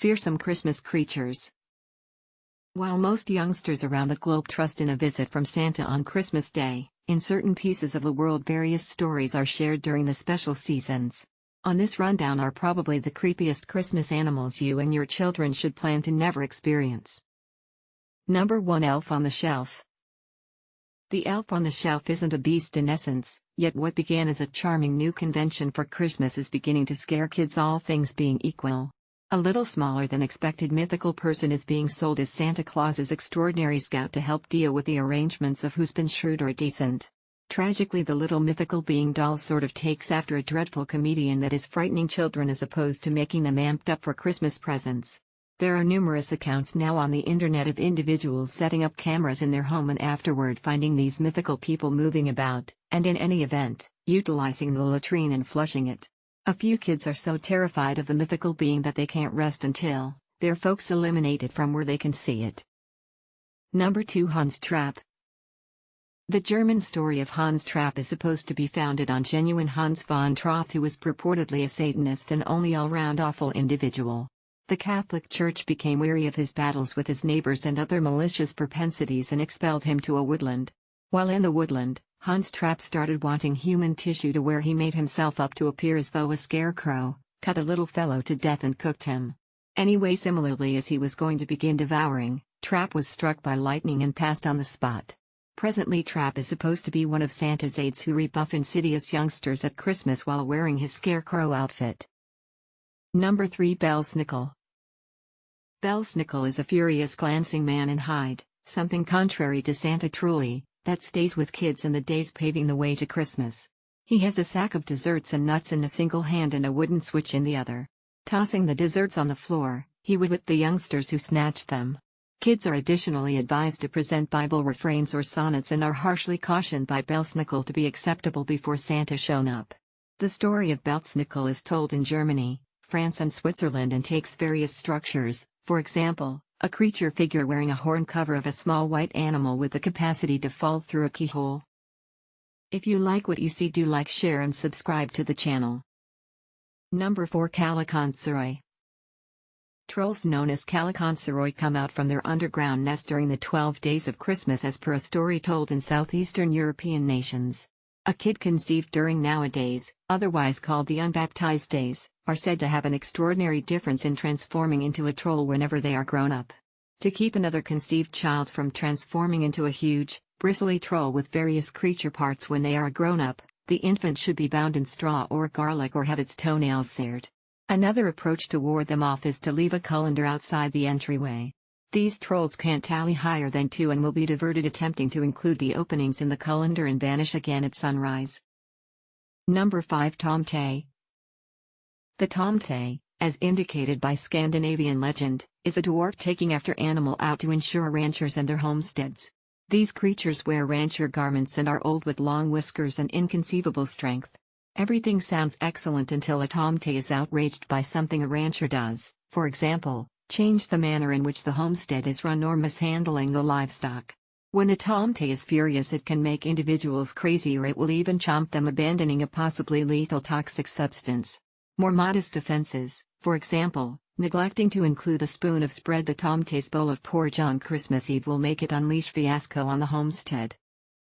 Fearsome Christmas creatures. While most youngsters around the globe trust in a visit from Santa on Christmas Day, in certain pieces of the world various stories are shared during the special seasons. On this rundown are probably the creepiest Christmas animals you and your children should plan to never experience. Number 1. Elf on the Shelf. The elf on the shelf isn't a beast in essence, yet what began as a charming new convention for Christmas is beginning to scare kids, all things being equal. A little smaller than expected mythical person is being sold as Santa Claus's extraordinary scout to help deal with the arrangements of who's been shrewd or decent. Tragically, the little mythical being doll sort of takes after a dreadful comedian that is frightening children as opposed to making them amped up for Christmas presents. There are numerous accounts now on the internet of individuals setting up cameras in their home and afterward finding these mythical people moving about, and in any event, utilizing the latrine and flushing it. A few kids are so terrified of the mythical being that they can't rest until their folks eliminate it from where they can see it. Number 2. Hans Trap. The German story of Hans Trap is supposed to be founded on genuine Hans von Trapp, who was purportedly a Satanist and only all-round awful individual. The Catholic Church became weary of his battles with his neighbors and other malicious propensities and expelled him to a woodland. While in the woodland, Hans Trap started wanting human tissue, to where he made himself up to appear as though a scarecrow, cut a little fellow to death and cooked him. Anyway, similarly, as he was going to begin devouring, Trap was struck by lightning and passed on the spot. Presently, Trap is supposed to be one of Santa's aides who rebuff insidious youngsters at Christmas while wearing his scarecrow outfit. Number 3. Belsnickel. Belsnickel is a furious glancing man in hide, something contrary to Santa truly, that stays with kids in the days paving the way to Christmas. He has a sack of desserts and nuts in a single hand and a wooden switch in the other. Tossing the desserts on the floor, he would whip the youngsters who snatched them. Kids are additionally advised to present Bible refrains or sonnets and are harshly cautioned by Belsnickel to be acceptable before Santa shown up. The story of Belsnickel is told in Germany, France and Switzerland and takes various structures, for example, a creature figure wearing a horn cover of a small white animal with the capacity to fall through a keyhole. If you like what you see, do like, share and subscribe to the channel. Number 4. Calico Trolls. Trolls known as Calico Trolls come out from their underground nest during the 12 days of Christmas, as per a story told in southeastern European nations. A kid conceived during nowadays, otherwise called the unbaptized days, are said to have an extraordinary difference in transforming into a troll whenever they are grown up. To keep another conceived child from transforming into a huge, bristly troll with various creature parts when they are grown up, the infant should be bound in straw or garlic or have its toenails seared. Another approach to ward them off is to leave a colander outside the entryway. These trolls can't tally higher than 2 and will be diverted attempting to include the openings in the colander and vanish again at sunrise. Number 5. Tomte. The Tomte, as indicated by Scandinavian legend, is a dwarf taking after animal out to ensure ranchers and their homesteads. These creatures wear rancher garments and are old with long whiskers and inconceivable strength. Everything sounds excellent until a Tomte is outraged by something a rancher does, for example, change the manner in which the homestead is run or mishandling the livestock. When a Tomte is furious, it can make individuals crazy, or it will even chomp them, abandoning a possibly lethal toxic substance. More modest offenses, for example, neglecting to include a spoon of spread the Tomte's bowl of porridge on Christmas Eve, will make it unleash fiasco on the homestead.